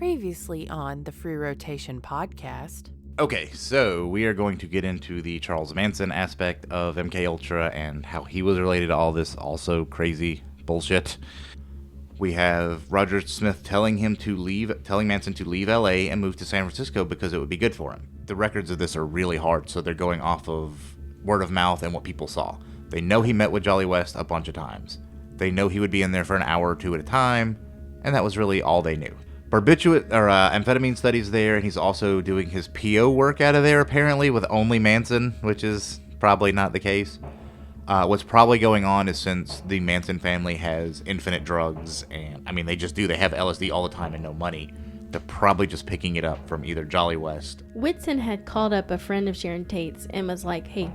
Previously on the Free Rotation podcast. Okay, so we are going to get into the Charles Manson aspect of MKUltra and how he was related to all this also crazy bullshit. We have Roger Smith telling Manson to leave LA and move to San Francisco because it would be good for him. The records of this are really hard, so they're going off of word of mouth and what people saw. They know he met with Jolly West a bunch of times. They know he would be in there for an hour or two at a time, and that was really all they knew. Amphetamine studies there, and he's also doing his PO work out of there apparently with only Manson, which is probably not the case. What's probably going on is since the Manson family has infinite drugs, and I mean they just do, they have LSD all the time and no money. They're probably just picking it up from either Jolly West. Whitson had called up a friend of Sharon Tate's and was like, hey,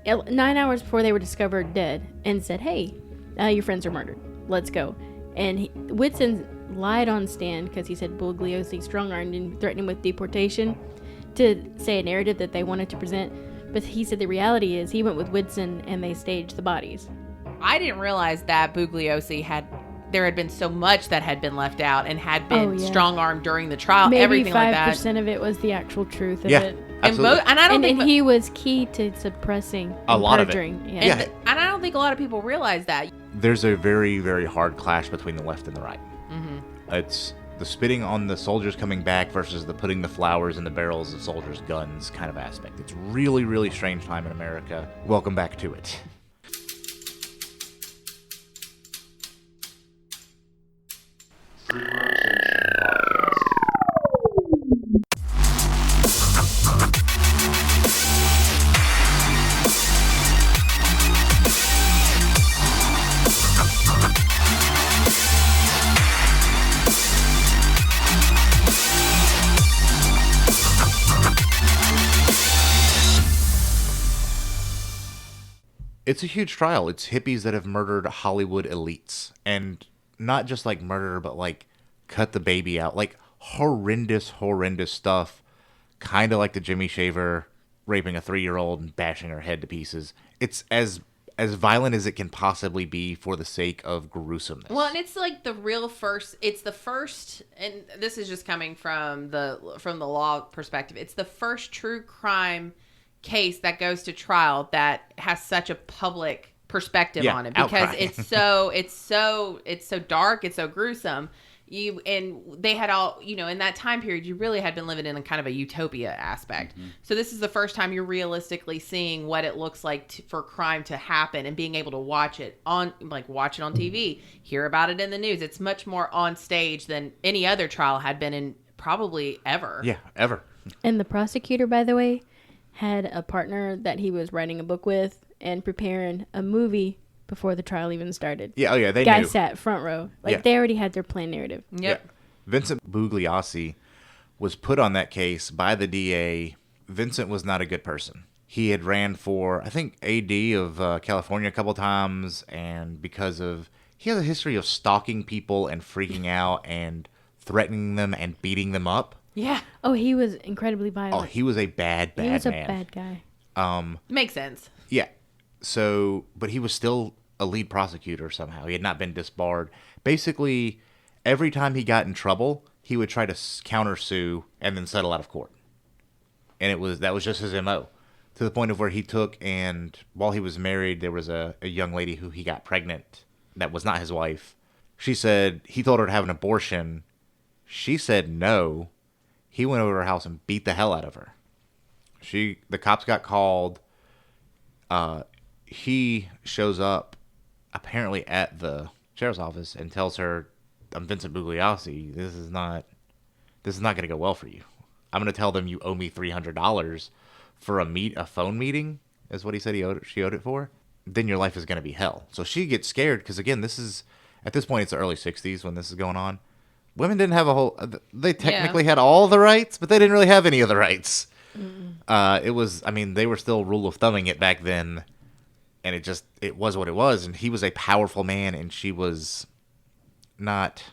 9 hours before they were discovered dead, and said, hey, your friends are murdered. Let's go. And Whitson lied on stand because he said Bugliosi strong-armed and threatened him with deportation to say a narrative that they wanted to present. But he said the reality is he went with Whitson and they staged the bodies. I didn't realize that Bugliosi there had been so much that had been left out and had been strong-armed during the trial. Maybe everything like that. 5% of it was the actual truth of it. Absolutely. And he was key to suppressing a lot perjuring. of it. Yeah. And I don't think a lot of people realize that. There's a very, very hard clash between the left and the right. Mm-hmm. It's the spitting on the soldiers coming back versus the putting the flowers in the barrels of soldiers' guns kind of aspect. It's really, really strange time in America. Welcome back to it. It's a huge trial. It's hippies that have murdered Hollywood elites. And not just like murder, but like cut the baby out. Like horrendous stuff. Kind of like the Jimmy Shaver raping a 3-year-old and bashing her head to pieces. It's as violent as it can possibly be for the sake of gruesomeness. Well, and it's like the first, and this is just coming from the law perspective. It's the first true crime case that goes to trial that has such a public perspective on it, because it's so dark, it's so gruesome. They had all, in that time period, you really had been living in a kind of a utopia aspect. Mm-hmm. So this is the first time you're realistically seeing what it looks like for crime to happen and being able to watch it on TV, hear about it in the news. It's much more on stage than any other trial had been in probably ever. Yeah, ever. And the prosecutor, by the way, had a partner that he was writing a book with and preparing a movie before the trial even started. Yeah, they Guy knew. sat front row. They already had their planned narrative. Yep. Yeah. Vincent Bugliosi was put on that case by the DA. Vincent was not a good person. He had ran for, I think, AD of California a couple times, and he has a history of stalking people and freaking out and threatening them and beating them up. Yeah. Oh, he was incredibly violent. Oh, he was a bad man. He was a bad guy. Makes sense. Yeah. So, but he was still a lead prosecutor somehow. He had not been disbarred. Basically, every time he got in trouble, he would try to countersue and then settle out of court. And that was just his MO. To the point of where he took, and while he was married, there was a young lady who he got pregnant that was not his wife. She said he told her to have an abortion. She said no. He went over to her house and beat the hell out of her. The cops got called. He shows up apparently at the sheriff's office and tells her, I'm Vincent Bugliosi. This is not going to go well for you. I'm going to tell them you owe me $300 for a phone meeting, is what he said she owed it for. Then your life is going to be hell. So she gets scared because, again, at this point, it's the early 60s when this is going on. Women didn't have they technically had all the rights, but they didn't really have any of the rights. They were still rule of thumbing it back then, and it was what it was. And he was a powerful man, and she was not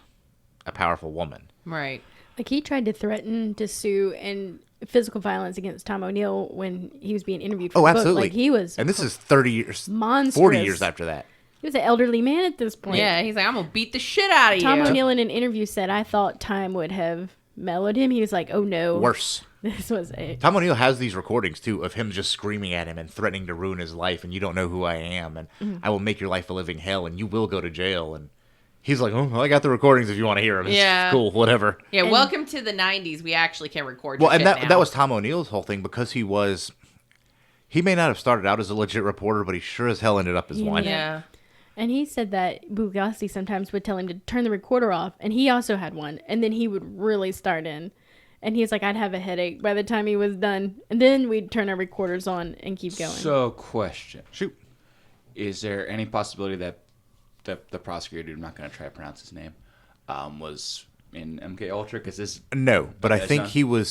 a powerful woman. Right. Like, he tried to threaten to sue and physical violence against Tom O'Neill when he was being interviewed for the book. Absolutely. Like, he was... And this is 30 years... monstrous. 40 years after that. He was an elderly man at this point. Yeah, he's like, I'm going to beat the shit out of you. Tom O'Neill in an interview said, I thought time would have mellowed him, he was like, oh no. Worse. This was it. Tom O'Neill has these recordings, too, of him just screaming at him and threatening to ruin his life, and you don't know who I am, and I will make your life a living hell, and you will go to jail, and he's like, oh, I got the recordings if you want to hear them. It's cool, whatever. Yeah, welcome to the 90s. We actually can record Well, your and shit now. that was Tom O'Neill's whole thing, because he may not have started out as a legit reporter, but he sure as hell ended up as one. Yeah. And he said that Bugatti sometimes would tell him to turn the recorder off, and he also had one, and then he would really start in. And he's like, I'd have a headache by the time he was done. And then we'd turn our recorders on and keep going. So, question. Shoot. Is there any possibility that the prosecutor, I'm not going to try to pronounce his name, was in MKUltra? Because this... No, but I Okay, think so- he was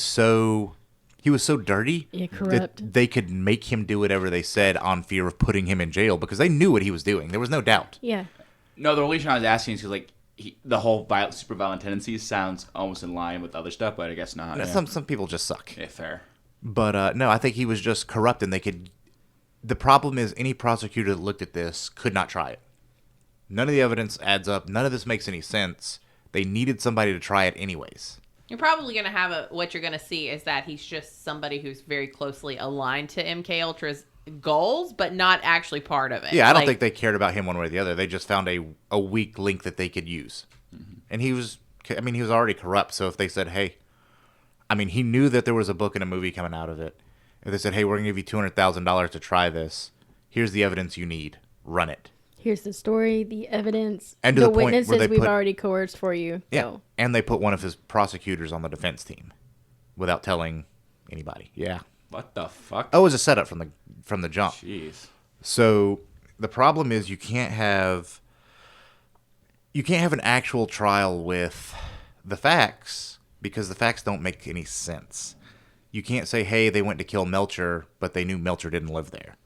so dirty Yeah, that corrupt. they could make him do whatever they said on fear of putting him in jail, because they knew what he was doing. There was no doubt. Yeah. No, the reason I was asking is because, like, the whole super violent tendencies sounds almost in line with other stuff, but I guess not. Yeah, Some people just suck. yeah fair. But no, I think he was just corrupt, and they could... The problem is any prosecutor that looked at this could not try it. None of the evidence adds up. None of this makes any sense. They needed somebody to try it anyways. You're probably going to have what you're going to see is that he's just somebody who's very closely aligned to MKUltra's goals, but not actually part of it. Yeah, I don't think they cared about him one way or the other. They just found a weak link that they could use. Mm-hmm. And he was already corrupt. So if they said, hey, he knew that there was a book and a movie coming out of it. If they said, hey, we're going to give you $200,000 to try this. Here's the evidence you need. Run it. Here's the story, the evidence, And to the the point where witnesses they we've put- already coerced for you. Yeah. Go. And they put one of his prosecutors on the defense team without telling anybody. Yeah. What the fuck? Oh, it was a setup from the jump. Jeez. So the problem is you can't have an actual trial with the facts, because the facts don't make any sense. You can't say, hey, they went to kill Melcher, but they knew Melcher didn't live there.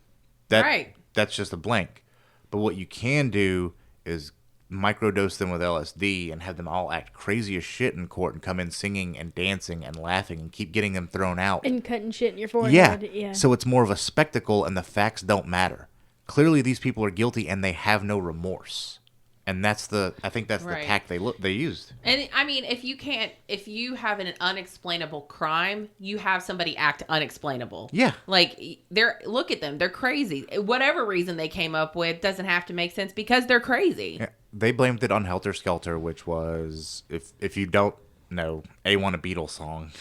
Right. That's just a blank. But what you can do is microdose them with LSD and have them all act crazy as shit in court and come in singing and dancing and laughing and keep getting them thrown out. And cutting shit in your forehead. Yeah. So it's more of a spectacle, and the facts don't matter. Clearly, these people are guilty, and they have no remorse. And I think that's Right. the tack they used. And if you have an unexplainable crime, you have somebody act unexplainable. Yeah. Like look at them. They're crazy. Whatever reason they came up with doesn't have to make sense because they're crazy. Yeah. They blamed it on Helter Skelter, which was, if you don't know, A1, a Beatles song.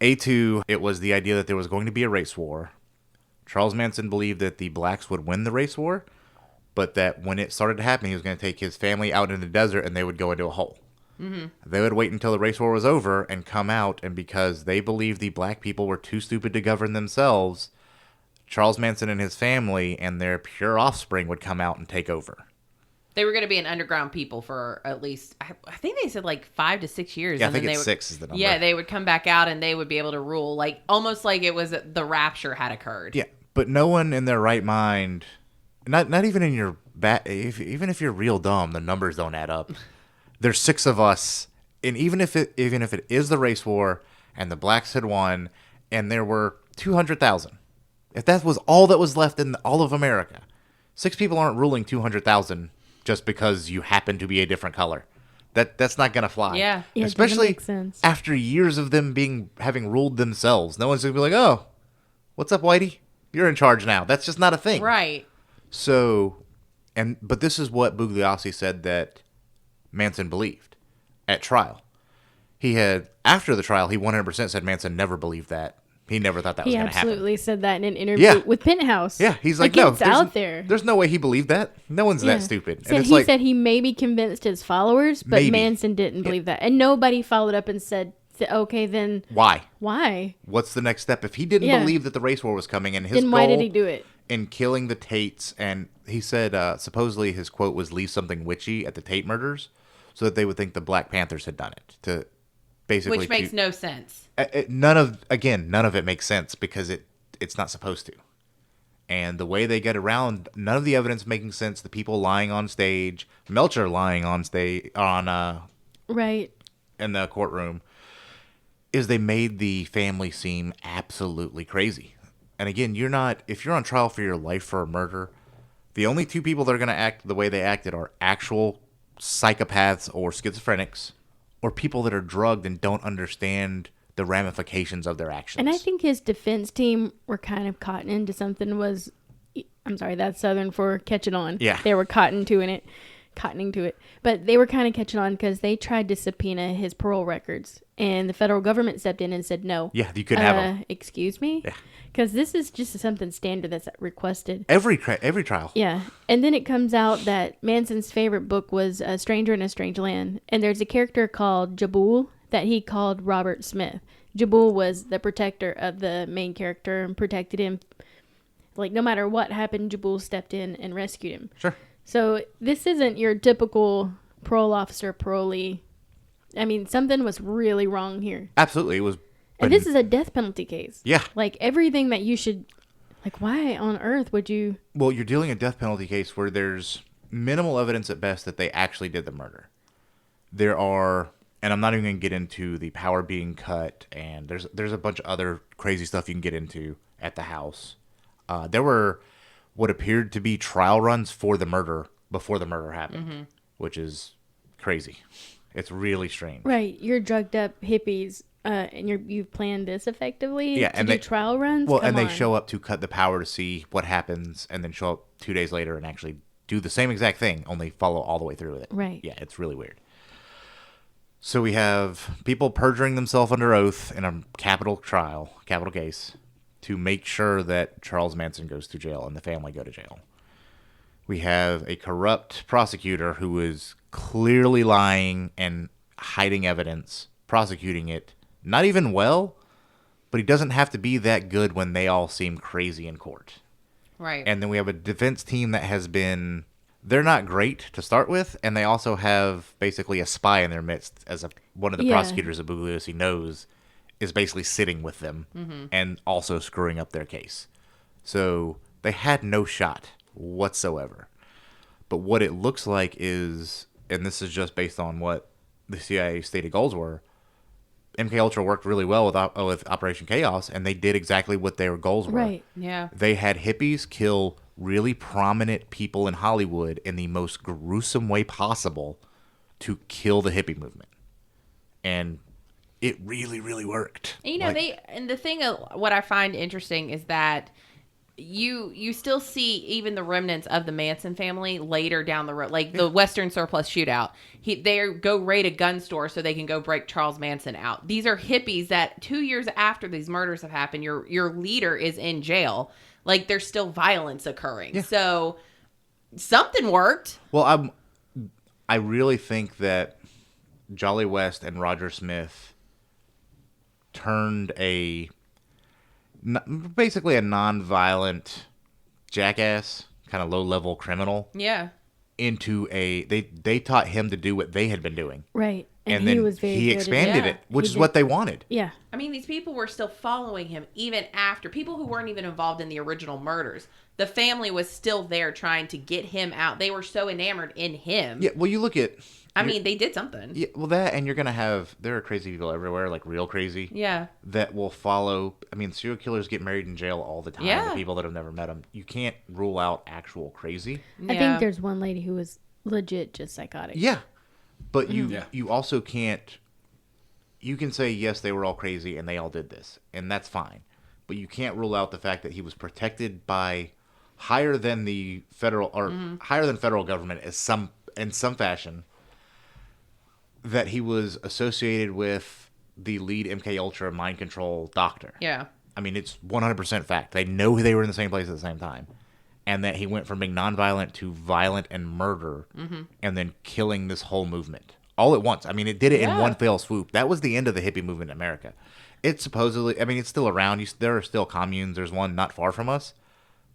A2, it was the idea that there was going to be a race war. Charles Manson believed that the blacks would win the race war, but that when it started to happen, he was going to take his family out in the desert and they would go into a hole. Mm-hmm. They would wait until the race war was over and come out, and because they believed the black people were too stupid to govern themselves, Charles Manson and his family and their pure offspring would come out and take over. They were going to be an underground people for at least, I think they said like 5 to 6 years. Yeah, I and think then it's 6 is the number. Yeah, they would come back out and they would be able to rule, like almost like it was the rapture had occurred. Yeah, but no one in their right mind, not even in your even if you're real dumb, the numbers don't add up. There's 6 of us, and even if it is the race war and the blacks had won, and there were 200,000, if that was all that was left in all of America, 6 people aren't ruling 200,000 just because you happen to be a different color. That's not gonna fly. Yeah. Yeah, it doesn't especially make sense. after years of them having ruled themselves. No one's gonna be like, "Oh, what's up, Whitey? You're in charge now." That's just not a thing. Right. So, but this is what Bugliosi said that Manson believed at trial. After the trial, he 100% said Manson never believed that. He never thought that was He going to happen. absolutely said that in an interview Yeah. with Penthouse. Yeah, he's like, no, it's out there. There's no way he believed that. No one's Yeah. that stupid. Said, he said he maybe convinced his followers, but Maybe. Manson didn't believe that. And nobody followed up and said, okay, then why? why? What's the next step? If he didn't Yeah. believe that the race war was coming, and his Then why did goal he do it? in killing the Tates, and he said supposedly his quote was leave something witchy at the Tate murders so that they would think the Black Panthers had done it, to basically Which makes no sense. none of it makes sense because it's not supposed to. And the way they get around none of the evidence making sense, the people lying on stage, Melcher lying on stage Right. in the courtroom, is they made the family seem absolutely crazy. And again, if you're on trial for your life for a murder, the only 2 people that are going to act the way they acted are actual psychopaths or schizophrenics, or people that are drugged and don't understand the ramifications of their actions. And I think his defense team were kind of caught into something was, I'm sorry, that's Southern for catching on. Yeah. They were cottoning to it. But they were kind of catching on because they tried to subpoena his parole records. And the federal government stepped in and said no. Yeah, you couldn't have them. Excuse me? Yeah. Because this is just something standard that's requested. Every trial. Yeah. And then it comes out that Manson's favorite book was A Stranger in a Strange Land. And there's a character called Jabul that he called Robert Smith. Jabul was the protector of the main character and protected him. Like, no matter what happened, Jabul stepped in and rescued him. Sure. So this isn't your typical parole officer, parolee. I mean, something was really wrong here. Absolutely. It was. And this is a death penalty case. Yeah. Like, everything that you should... Like, why on earth would you... Well, you're dealing a death penalty case where there's minimal evidence at best that they actually did the murder. There are... And I'm not even going to get into the power being cut, and there's a bunch of other crazy stuff you can get into at the house. There were what appeared to be trial runs for the murder before the murder happened, which is crazy. It's really strange. Right. You're drugged up hippies, and you've planned this effectively Yeah, to and do they trial runs? Well, Come and they on. show up to cut the power to see what happens, and then show up 2 days later and actually do the same exact thing, only follow all the way through with it. Right. Yeah, it's really weird. So we have people perjuring themselves under oath in a capital case, to make sure that Charles Manson goes to jail and the family go to jail. We have a corrupt prosecutor who is clearly lying and hiding evidence, prosecuting it, not even well, but he doesn't have to be that good when they all seem crazy in court. Right. And then we have a defense team that has been... They're not great to start with, and they also have basically a spy in their midst, as one of the prosecutors that Bugliosi knows is basically sitting with them and also screwing up their case. So they had no shot whatsoever. But what it looks like is, and this is just based on what the CIA stated goals were, MKUltra worked really well with Operation Chaos, and they did exactly what their goals were. Right. Yeah. They had hippies kill really prominent people in Hollywood in the most gruesome way possible to kill the hippie movement. And it really, really worked. And, you know, and the thing of what I find interesting is that you still see even the remnants of the Manson family later down the road, like the Western Surplus shootout. They go raid a gun store so they can go break Charles Manson out. These are hippies that 2 years after these murders have happened, your leader is in jail. Like, there's still violence occurring. Yeah. So something worked. Well, I really think that Jolly West and Roger Smith turned basically a non-violent jackass, kind of low-level criminal. Yeah. Into they taught him to do what they had been doing. Right. And he then was very he good expanded at it, which is what they wanted. Yeah. I mean, these people were still following him even after. People who weren't even involved in the original murders. The family was still there trying to get him out. They were so enamored in him. Yeah, well, you look at... I mean, they did something. Yeah, well, that, and you're going to have... There are crazy people everywhere, like real crazy. Yeah. That will follow... I mean, serial killers get married in jail all the time. Yeah. The people that have never met them. You can't rule out actual crazy. I think there's one lady who was legit just psychotic. Yeah. But you also can't... You can say, yes, they were all crazy and they all did this. And that's fine. But you can't rule out the fact that he was protected by higher than the federal... Or higher than federal government in some fashion. That he was associated with the lead MKUltra mind control doctor. Yeah. I mean, it's 100% fact. They know they were in the same place at the same time. And that he went from being nonviolent to violent and murder, and then killing this whole movement all at once. I mean, it did it in one fell swoop. That was the end of the hippie movement in America. It's supposedly, I mean, it's still around. There are still communes. There's one not far from us,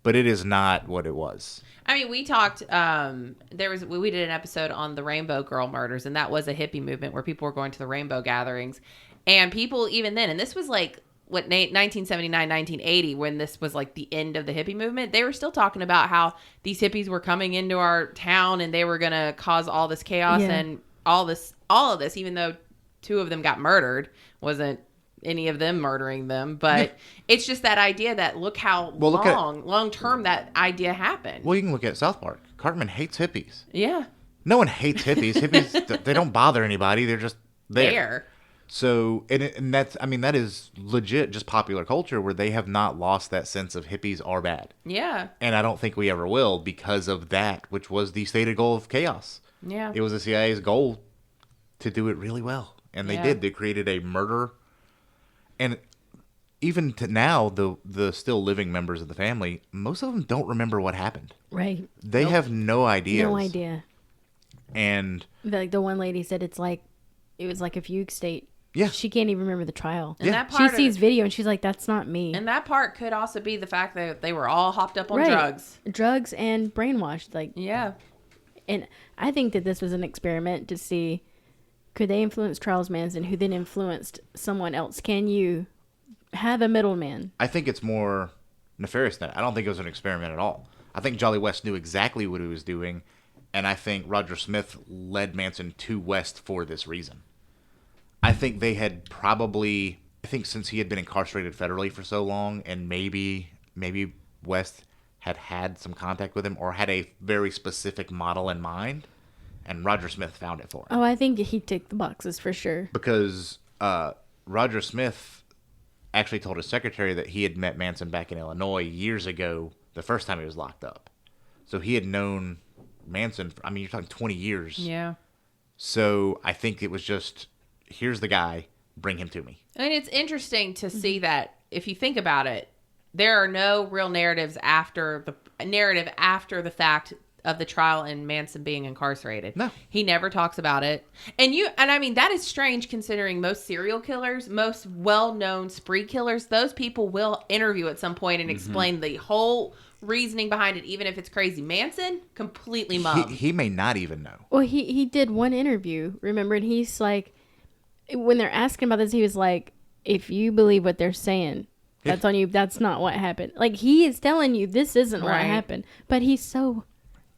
but it is not what it was. I mean, we talked. We did an episode on the Rainbow Girl murders, and that was a hippie movement where people were going to the rainbow gatherings, and people even then, and this was like 1979, 1980, when this was like the end of the hippie movement, they were still talking about how these hippies were coming into our town and they were going to cause all this chaos and all of this, even though 2 of them got murdered, wasn't any of them murdering them, but it's just that idea that look how long term that idea happened. Well, you can look at South Park. Cartman hates hippies. Yeah. No one hates hippies. Hippies, they don't bother anybody. They're just there. So, and that's, I mean, that is legit just popular culture where they have not lost that sense of hippies are bad. Yeah. And I don't think we ever will because of that, which was the stated goal of chaos. Yeah. It was the CIA's goal to do it really well. And they did. They created a murder. And even to now, the still living members of the family, most of them don't remember what happened. Right. They have no idea. No idea. And Like the one lady said, it was like a fugue state. Yeah. She can't even remember the trial. And that She part sees video and she's like, that's not me. And that part could also be the fact that they were all hopped up on Right. drugs. Drugs and brainwashed. Like, Yeah. and I think that this was an experiment to see, could they influence Charles Manson, who then influenced someone else? Can you have a middleman? I think it's more nefarious than that. I don't think it was an experiment at all. I think Jolly West knew exactly what he was doing, and I think Roger Smith led Manson to West for this reason. I think they had probably, I think since he had been incarcerated federally for so long, and maybe West had some contact with him or had a very specific model in mind, and Roger Smith found it for him. Oh, I think he ticked the boxes for sure. Because Roger Smith actually told his secretary that he had met Manson back in Illinois years ago, the first time he was locked up. So he had known Manson, I mean, you're talking 20 years. Yeah. So I think it was just, here's the guy, bring him to me. And it's interesting to see that if you think about it, there are no real narratives after the fact of the trial and Manson being incarcerated. No. He never talks about it. And I mean, that is strange considering most serial killers, most well-known spree killers, those people will interview at some point and explain the whole reasoning behind it, even if it's crazy. Manson, completely mum. He may not even know. Well, he did one interview, remember? And he's like, when they're asking about this, he was like, if you believe what they're saying, that's on you. That's not what happened. Like, he is telling you this isn't what happened. But he's so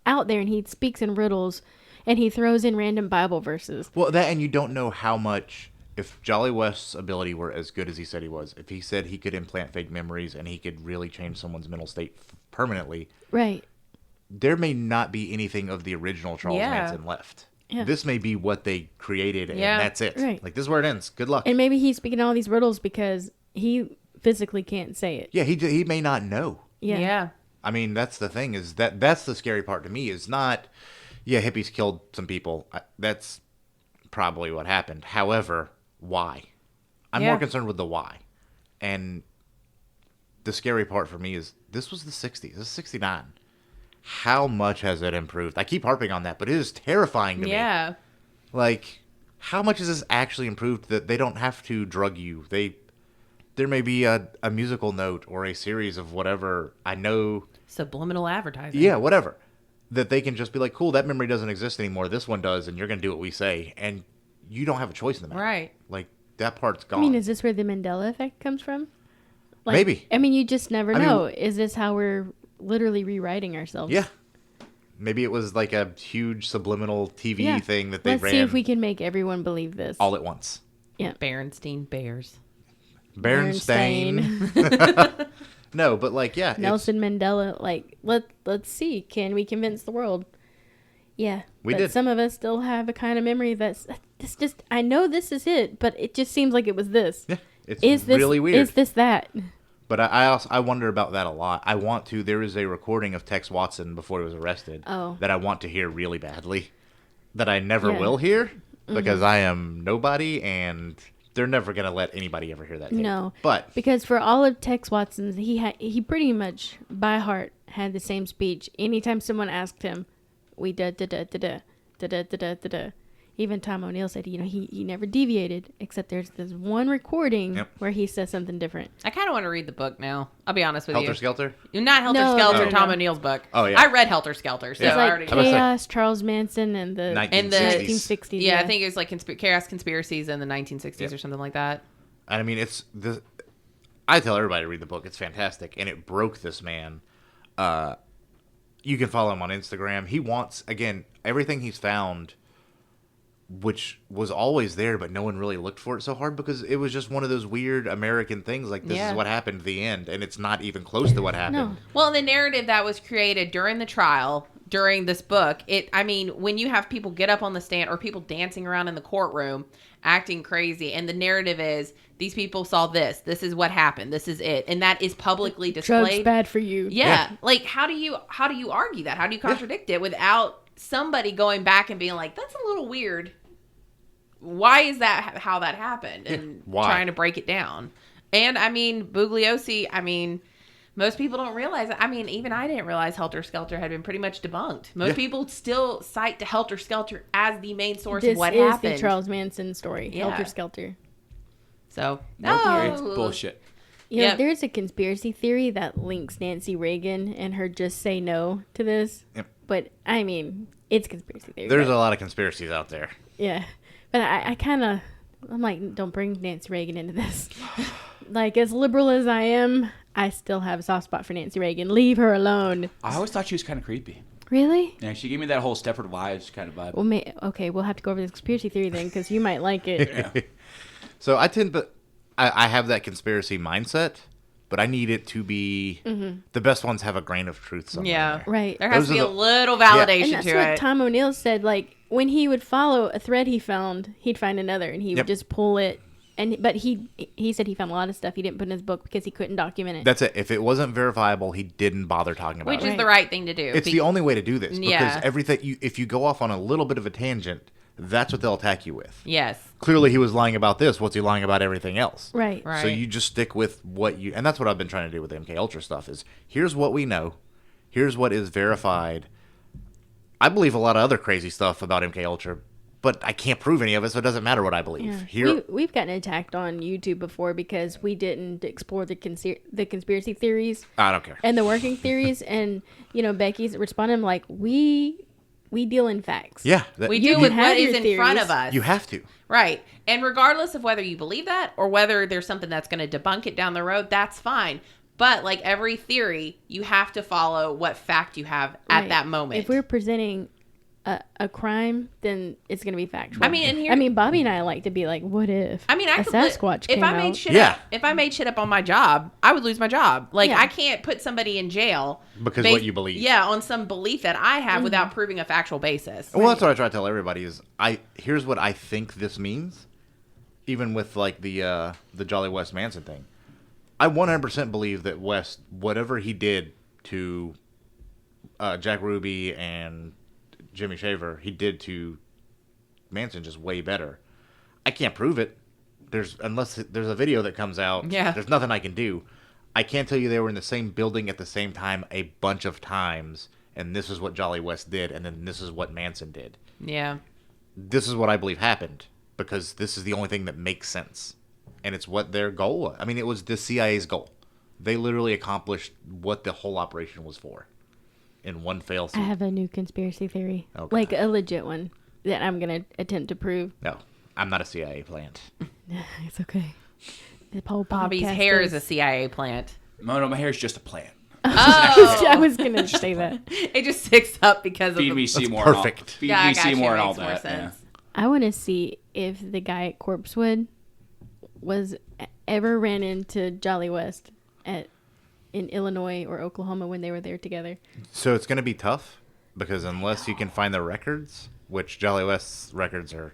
out there and he speaks in riddles and he throws in random Bible verses. Well, that, and you don't know how much, if Jolly West's ability were as good as he said he was, if he said he could implant fake memories and he could really change someone's mental state permanently, Right. there may not be anything of the original Charles Manson left. Yeah. This may be what they created, and that's it. Right. Like, this is where it ends. Good luck. And maybe he's speaking all these riddles because he physically can't say it. Yeah, he may not know. Yeah. I mean, that's the thing, is that's the scary part to me, is not, hippies killed some people. That's probably what happened. However, why? I'm more concerned with the why. And the scary part for me is, this was the 60s. This is 69. How much has it improved? I keep harping on that, but it is terrifying to me. Yeah. Like, how much has this actually improved that they don't have to drug you? There may be a musical note or a series of whatever. I know. Subliminal advertising. Yeah, whatever. That they can just be like, cool, that memory doesn't exist anymore. This one does, and you're going to do what we say. And you don't have a choice in the matter. Right. Like, that part's gone. I mean, is this where the Mandela effect comes from? Like, Maybe. I mean, you just never know. Is this how we're literally rewriting ourselves? Yeah. Maybe it was like a huge subliminal TV thing that they Let's ran see if we can make everyone believe this. all at once. Yeah. Berenstein Bears. Bernstein. No, but like, yeah. Nelson Mandela, like, let's see. Can we convince the world? Yeah. We but did. Some of us still have a kind of memory that's just, I know this is it, but it just seems like it was this. Yeah. It's Is this really weird. Is this that? But I wonder about that a lot. I want to. There is a recording of Tex Watson before he was arrested that I want to hear really badly. That I never will hear because I am nobody and they're never going to let anybody ever hear that tape. No. But because for all of Tex Watson's, he pretty much by heart had the same speech. Anytime someone asked him, we da da da da da da da da da da da. Even Tom O'Neill said, he never deviated, except there's this one recording where he says something different. I kind of want to read the book now. I'll be honest with Helter you. Skelter? Not Helter No, Skelter, no, Tom no. O'Neill's book. Oh, yeah. I read Helter Skelter, so It's I like already... I was Chaos, Charles Manson, and the 1960s. 1960s. Yeah, I think it was like Chaos Conspiracies in the 1960s Yep. or something like that. I mean, I tell everybody to read the book. It's fantastic. And it broke this man. You can follow him on Instagram. He wants, again, everything he's found, which was always there, but no one really looked for it so hard because it was just one of those weird American things. Like, this is what happened at the end, and it's not even close to what happened. No. Well, the narrative that was created during the trial during this book. When you have people get up on the stand or people dancing around in the courtroom acting crazy, and the narrative is these people saw this is what happened, this is it, and that is publicly displayed. Drugs bad for you. Yeah. Like, how do you argue that? How do you contradict it without somebody going back and being like, that's a little weird? Why is that how that happened? And trying to break it down. And Bugliosi, most people don't realize it. Even I didn't realize Helter Skelter had been pretty much debunked. Most people still cite Helter Skelter as the main source of what happened. This is the Charles Manson story, Helter Skelter. So, it's bullshit. You know, there's a conspiracy theory that links Nancy Reagan and her just say no to this. Yep. But, it's conspiracy theory. There's a lot of conspiracies out there. Yeah. But I'm like, don't bring Nancy Reagan into this. Like, as liberal as I am, I still have a soft spot for Nancy Reagan. Leave her alone. I always thought she was kind of creepy. Really? Yeah, she gave me that whole Stepford Wives kind of vibe. Well, okay, we'll have to go over this conspiracy theory then, because you might like it. Yeah. So I have that conspiracy mindset, but I need it to be the best ones have a grain of truth somewhere. Yeah, right. There has to be a little validation and that's to what it. Tom O'Neill said. Like, when he would follow a thread he found, he'd find another, and he would just pull it. But he said he found a lot of stuff he didn't put in his book because he couldn't document it. That's it. If it wasn't verifiable, he didn't bother talking about it. Which is the right thing to do. It's the only way to do this. Because everything, if you go off on a little bit of a tangent, that's what they'll attack you with. Yes. Clearly he was lying about this. What's he lying about everything else? Right. So you just stick with what you... And that's what I've been trying to do with the MKUltra stuff is, here's what we know. Here's what is verified. I believe a lot of other crazy stuff about MKUltra, but I can't prove any of it, so it doesn't matter what I believe. Yeah. We've gotten attacked on YouTube before because we didn't explore the conspiracy theories. I don't care. And the working theories. And, Becky's responding like, we deal in facts. Yeah. We deal with what is in front of us. You have to. Right. And regardless of whether you believe that or whether there's something that's going to debunk it down the road, that's fine. But like every theory, you have to follow what fact you have at that moment. If we're presenting a crime, then it's going to be factual. And Bobby and I like to be like, what if a Sasquatch came out? If I made shit up on my job, I would lose my job. Like, I can't put somebody in jail. Because what you believe. Yeah, on some belief that I have without proving a factual basis. Well, that's what I try to tell everybody is, here's what I think this means. Even with, like, the Jolly West Manson thing. I 100% believe that West, whatever he did to Jack Ruby and Jimmy Shaver, he did to Manson just way better. I can't prove it. Unless there's a video that comes out. Yeah. There's nothing I can do. I can't tell you they were in the same building at the same time a bunch of times, and this is what Jolly West did, and then this is what Manson did. Yeah. This is what I believe happened, because this is the only thing that makes sense. And it's what their goal was. It was the CIA's goal. They literally accomplished what the whole operation was for. In one fell swoop. I have a new conspiracy theory. Okay. Like a legit one that I'm going to attempt to prove. No, I'm not a CIA plant. It's okay. The whole Bobby's hair is a CIA plant. No, my hair is just a plant. Oh. I was going to say that. It just sticks up because Feed of me Seymour. Perfect. Feed me Seymour and all that. Yeah. I want to see if the guy at Corpsewood ever ran into Jolly West in Illinois or Oklahoma when they were there together. So it's going to be tough, because unless you can find the records, which Jolly West's records are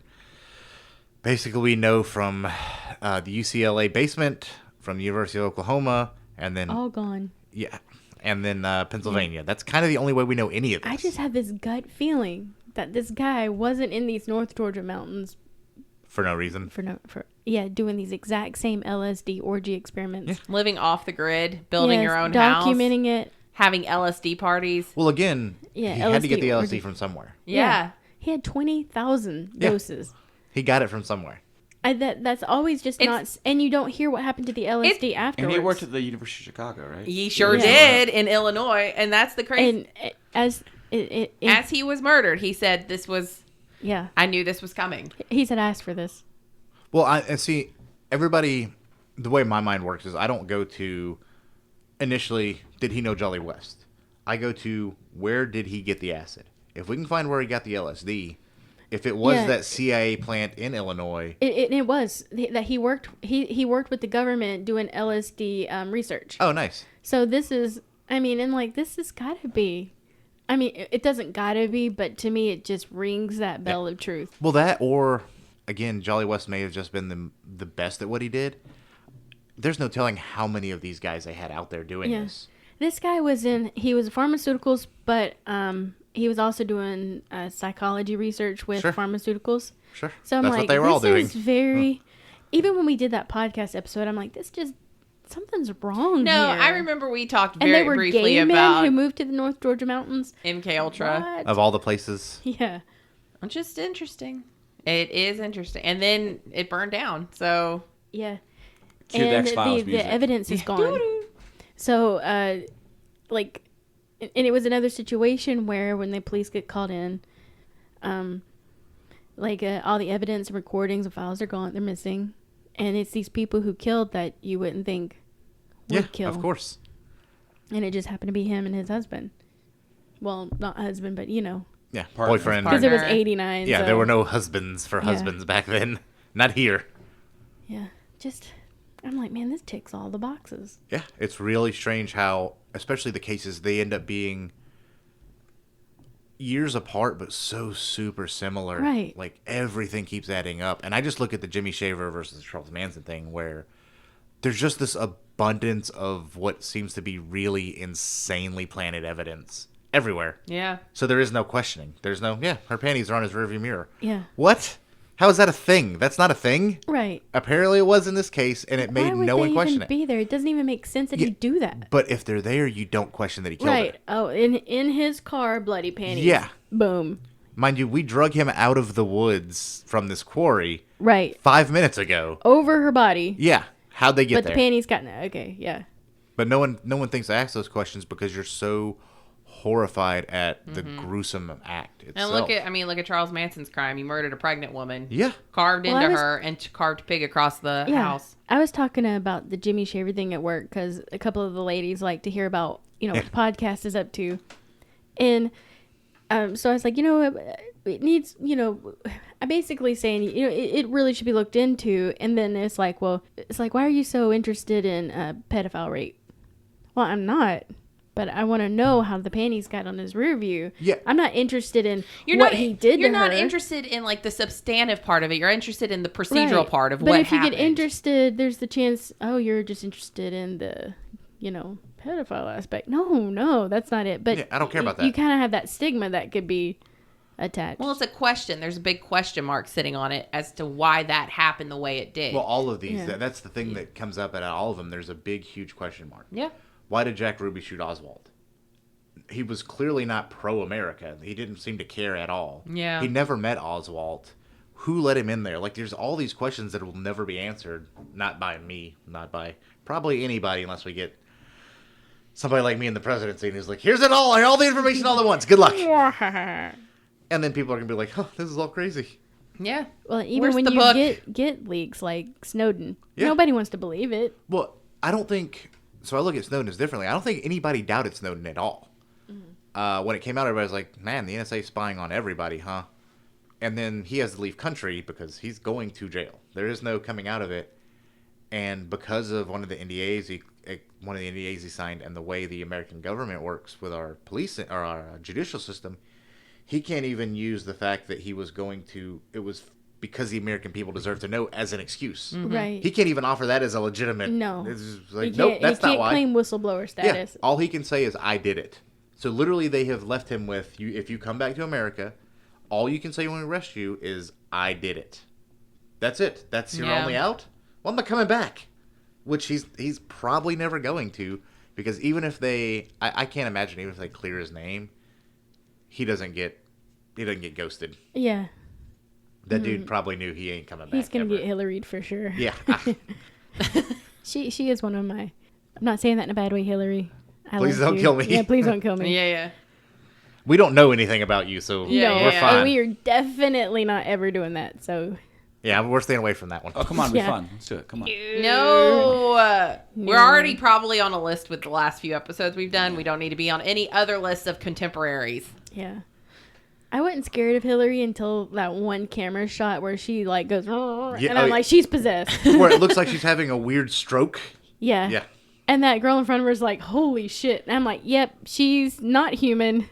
basically we know from the UCLA basement, from the University of Oklahoma, and then... all gone. Yeah. And then Pennsylvania. Yeah. That's kind of the only way we know any of this. I just have this gut feeling that this guy wasn't in these North Georgia mountains for no reason. Doing these exact same LSD orgy experiments. Yeah. Living off the grid, building your own house. Documenting it. Having LSD parties. Well, again, he had to get the LSD from somewhere. Yeah. He had 20,000 doses. He got it from somewhere. That's always just not... And you don't hear what happened to the LSD afterwards. And he worked at the University of Chicago, right? He sure did in Illinois. And that's the crazy... And as he was murdered, he said this was... Yeah. I knew this was coming. He said, I asked for this. Well, and see, everybody, the way my mind works is I don't go to, initially, did he know Jolly West? I go to, where did he get the acid? If we can find where he got the LSD, if it was that CIA plant in Illinois. It was that he worked with the government doing LSD research. Oh, nice. So this is, this has got to be, I mean, it doesn't gotta be, but to me, it just rings that bell of truth. Well, that or, again, Jolly West may have just been the best at what he did. There's no telling how many of these guys they had out there doing this. This guy he was pharmaceuticals, but he was also doing psychology research with pharmaceuticals. Sure. So I'm That's like, what they were all doing. This is very... Even when we did that podcast episode, I'm like, something's wrong No, here. I remember we talked And they very were briefly gay men about who moved to the North Georgia mountains. MKUltra. What? Of all the places. Yeah. Just interesting. It is interesting. And then it burned down. So Yeah. Cue the And X-Files the music. evidence is gone. So, and it was another situation where when the police get called in, all the evidence and recordings and files are gone. They're missing. And it's these people who killed that you wouldn't think would kill. Of course. And it just happened to be him and his husband. Well, not husband, but Yeah, Partner. boyfriend. because it was Partner. 89. Yeah, so, there were no husbands for husbands back then. Not here. Yeah. I'm like, man, this ticks all the boxes. Yeah, it's really strange how, especially the cases, they end up being years apart, but so super similar. Right. Like, everything keeps adding up. And I just look at the Jimmy Shaver versus Charles Manson thing where there's just this abundance of what seems to be really insanely planted evidence everywhere. yeah. So there is no questioning. There's no, her panties are on his rearview mirror. Yeah. What? How is that a thing? That's not a thing. Right. Apparently it was in this case, and it made Why would no they one question even it. be there? It doesn't even make sense that Yeah, he'd do that. But if they're there, you don't question that he killed Right. her. Oh, in his car, bloody panties. Yeah. Boom. Mind you, we drug him out of the woods from this quarry Right. 5 minutes ago. Over her body. Yeah. How'd they get But there? the panties got okay. Yeah. But no one thinks to ask those questions because you're so horrified at the gruesome act itself. And look at Charles Manson's crime. He murdered a pregnant woman. Yeah. Carved Well, into her and carved pig across the house. I was talking about the Jimmy Shaver thing at work because a couple of the ladies like to hear about what the podcast is up to, and so I was like, it needs, I'm basically saying, it really should be looked into. And then it's like, why are you so interested in pedophile rape? Well, I'm not. But I want to know how the panties got on his rear view. Yeah. I'm not interested in He did to her. You're not interested in like the substantive part of it. You're interested in the procedural Right. part of but what if happened. you get interested, there's the chance, you're just interested in the, pedophile aspect. No, that's not it. But Yeah, I don't care about that. You kind of have that stigma that could be attached. Well, it's a question. There's a big question mark sitting on it as to why that happened the way it did. Well, all of these, Yeah. that's the thing that comes up at all of them. There's a big, huge question mark. yeah. Why did Jack Ruby shoot Oswald? He was clearly not pro-America. He didn't seem to care at all. Yeah. He never met Oswald. Who let him in there? Like, there's all these questions that will never be answered. Not by me. Not by probably anybody unless we get somebody like me in the presidency and he's like, here's it all the information all at once. Good luck. And then people are going to be like, this is all crazy. Yeah. Well, even Where's when the you book? get leaks like Snowden, Yeah. nobody wants to believe it. Well, I don't think... So I look at Snowden as differently. I don't think anybody doubted Snowden at all. When it came out, everybody was like, man, the NSA is spying on everybody, huh? And then he has to leave country because he's going to jail. There is no coming out of it. And because of one of the NDAs he signed and the way the American government works with our police or our judicial system, he can't even use the fact that he was going to, it was because the American people deserve to know as an excuse. Right. He can't even offer that as a legitimate. No. It's just like, He nope, can't- that's he not can't why. claim whistleblower status. Yeah, all he can say is, I did it. So literally they have left him with, you. If you come back to America, all you can say when we arrest you is, I did it. That's it. That's your only out? Well, I'm not coming back. Which he's probably never going to, because even if they, I can't imagine, even if they clear his name, he doesn't get ghosted. Yeah. That dude probably knew he ain't coming back. He's going to ever. get Hillaried for sure. Yeah. She is one of my... I'm not saying that in a bad way, Hillary. I Please love don't you. kill me. Yeah, please don't kill me. Yeah. We don't know anything about you, so Yeah, we're fine. And we are definitely not ever doing that, so... Yeah, we're staying away from that one. Oh, come on, it'll Yeah. be fun. Let's do it. Come on. No. We're No. already probably on a list with the last few episodes we've done. We don't need to be on any other list of contemporaries. Yeah. I wasn't scared of Hillary until that one camera shot where she, like, goes... Yeah, and I'm like, she's possessed. Where it looks like she's having a weird stroke. Yeah. Yeah. And that girl in front of her is like, holy shit. And I'm like, yep, she's not human.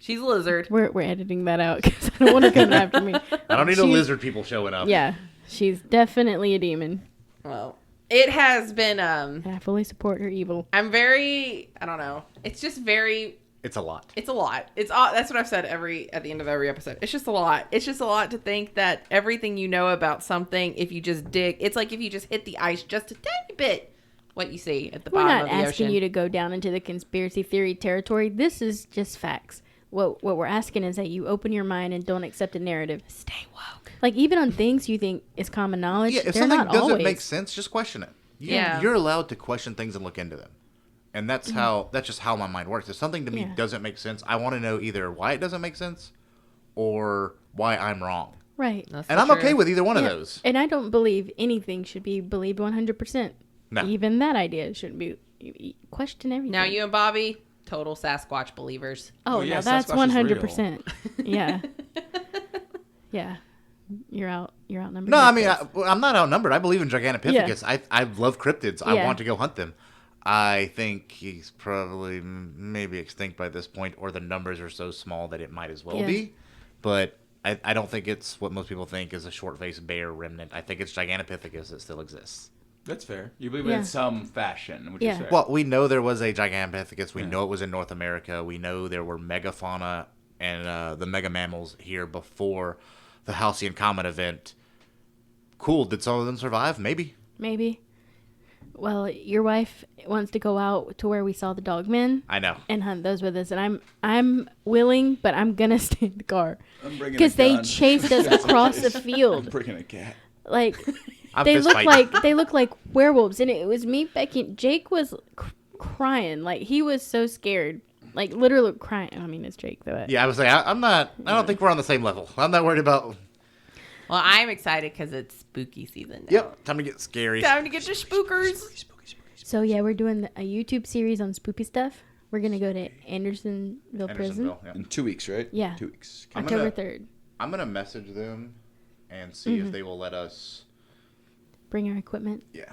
She's a lizard. We're editing that out because I don't want to come after me. I don't need no lizard people showing up. Yeah, she's definitely a demon. Well, it has been. And I fully support her evil. I don't know. It's just very. It's a lot. It's a lot. That's what I've said at the end of every episode. It's just a lot. It's just a lot to think that everything you know about something, if you just dig, it's like if you just hit the ice just a tiny bit, what you see at the bottom of the ocean. We're not asking you to go down into the conspiracy theory territory. This is just facts. What we're asking is that you open your mind and don't accept a narrative. Stay woke. Like, even on things you think is common knowledge, Yeah, if they're something not doesn't always. make sense, just question it. Yeah. You're allowed to question things and look into them. And that's just how my mind works. If something to me doesn't make sense, I want to know either why it doesn't make sense or why I'm wrong. Right. And I'm okay with either one of those. And I don't believe anything should be believed 100%. No. Even that idea shouldn't be. Question everything. Now you and Bobby, total Sasquatch believers. Oh, Well, yeah, no, that's Sasquatch is 100%. Yeah. Yeah. You're outnumbered. No, I like mean, this. I'm not outnumbered. I believe in Gigantopithecus. I love cryptids. I want to go hunt them. I think he's probably maybe extinct by this point, or the numbers are so small that it might as well be. But I don't think it's what most people think is a short-faced bear remnant. I think it's Gigantopithecus that still exists. That's fair. You believe it in some fashion, which is fair. Well, we know there was a Gigantopithecus. We know it was in North America. We know there were megafauna and the mega mammals here before the Halcyon Comet event. Cool. Did some of them survive? Maybe. Well, your wife wants to go out to where we saw the dogmen. I know. And hunt those with us, and I'm willing, but I'm gonna stay in the car I'm bringing because a they gun. chased us across the I'm field. bringing a cat. Like I'm they fist look fighting. like werewolves, and it was me, Becky. Jake was crying, like he was so scared, like literally crying. I mean, it's Jake though. Yeah, I was like, I don't think we're on the same level. I'm not worried about. Well, I'm excited because it's spooky season now. Yep, time to get scary. Time to get your spookers. So yeah, we're doing a YouTube series on spooky stuff. We're gonna go to Andersonville Prison. Andersonville, yeah. In 2 weeks, right? Yeah. 2 weeks. I'm October gonna- 3rd. I'm gonna message them and see if they will let us. Bring our equipment. Yeah.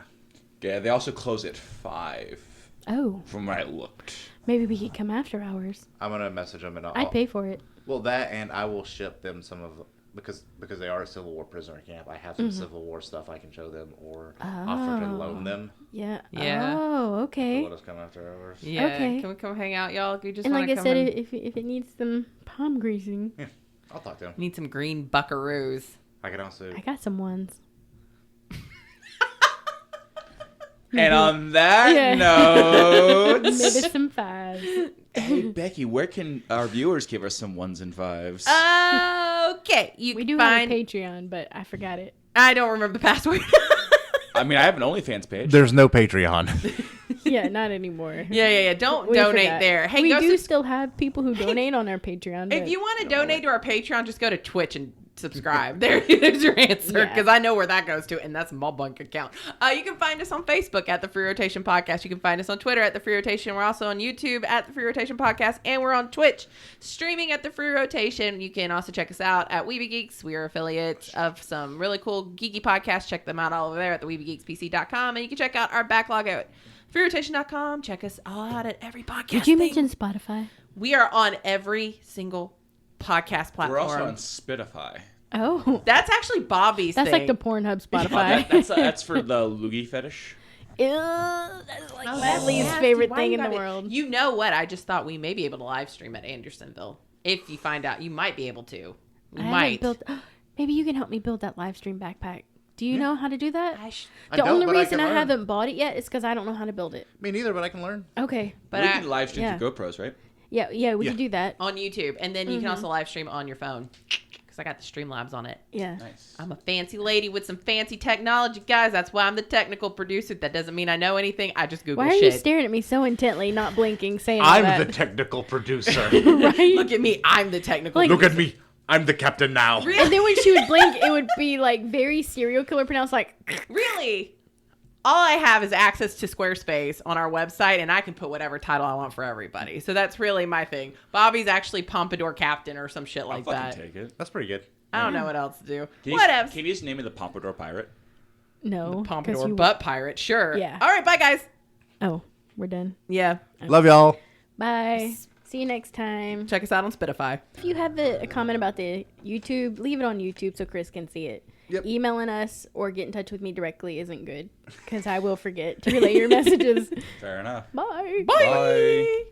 Yeah, they also close at 5, Oh, from where I looked. maybe we could come after hours. I'm gonna message them and I'd pay for it. Well, that and I will ship them some of because they are a Civil War prisoner camp. I have some Civil War stuff I can show them or offer to loan them. Yeah. Yeah. Oh, To okay. let us come after hours. Yeah. Okay. Can we come hang out, y'all? We just And want like to I come said, and if it needs some palm greasing, Yeah, I'll talk to them. need some green buckaroos. I can also. I got some ones. And on that Yeah. note, Maybe some fives. hey Becky, where can our viewers give us some 1s and 5s? Okay. You We can do find. have a Patreon, but I forgot it. I don't remember the password. I mean, I have an OnlyFans page. There's no Patreon. Yeah, not anymore. yeah. Don't We donate forgot. there. Hey, we go do still have people who donate on our Patreon. If but- you want to donate to our Patreon, just go to Twitch and subscribe. There's your answer, Yeah. because I know where that goes to, and that's my bank account. You can find us on Facebook at The Free Rotation Podcast. You can find us on Twitter at The Free Rotation. We're also on YouTube at The Free Rotation Podcast, and we're on Twitch streaming at The Free Rotation. You can also check us out at Weeby Geeks. We are affiliates of some really cool geeky podcasts. Check them out all over there at the WeebyGeeksPC.com, and you can check out our backlog at freerotation.com. Check us all out at every podcast. Did you thing. mention Spotify? We are on every single podcast platform. We're also on Spitify. Oh, That's actually Bobby's that's thing. like the Pornhub Spotify. That's for the loogie fetish. Ew, that's like Oh, my that's least nasty. favorite Why thing you in the gotta- world. You know what? I just thought we may be able to live stream at Andersonville. If you find out, you might be able to. You I haven't might. built. Maybe you can help me build that live stream backpack. Do you know how to do that? I I The don't, only but I reason can I learn. haven't bought it yet is because I don't know how to build it. Me neither, but I can learn. Okay. but we I, can live stream yeah. through GoPros, right? Yeah, we Yeah. can do that. on YouTube, and then you can also live stream on your phone because I got the Streamlabs on it. Yeah. Nice. I'm a fancy lady with some fancy technology, guys. That's why I'm the technical producer. That doesn't mean I know anything. I just Google Why are shit. you staring at me so intently, not blinking, saying all I'm that? the technical producer. Right? Look at me. I'm the technical. Like- Look at me. I'm the captain now. Really? And then when she would blink, it would be like very serial killer pronounced, like. Really? All I have is access to Squarespace on our website, and I can put whatever title I want for everybody. So that's really my thing. Bobby's actually Pompadour Captain or some shit I'll like fucking that. take it. That's pretty good. I don't know what else to do. Can you, Whatever. Can you just name me the Pompadour Pirate? No. 'cause Pompadour you- butt pirate, sure. Yeah. All right, bye guys. Oh, we're done. Yeah. Love y'all. Bye. See you next time. Check us out on Spotify. If you have a comment about the YouTube, leave it on YouTube so Chris can see it. Yep. Emailing us or get in touch with me directly isn't good because I will forget to relay your messages. Fair enough. Bye. Bye.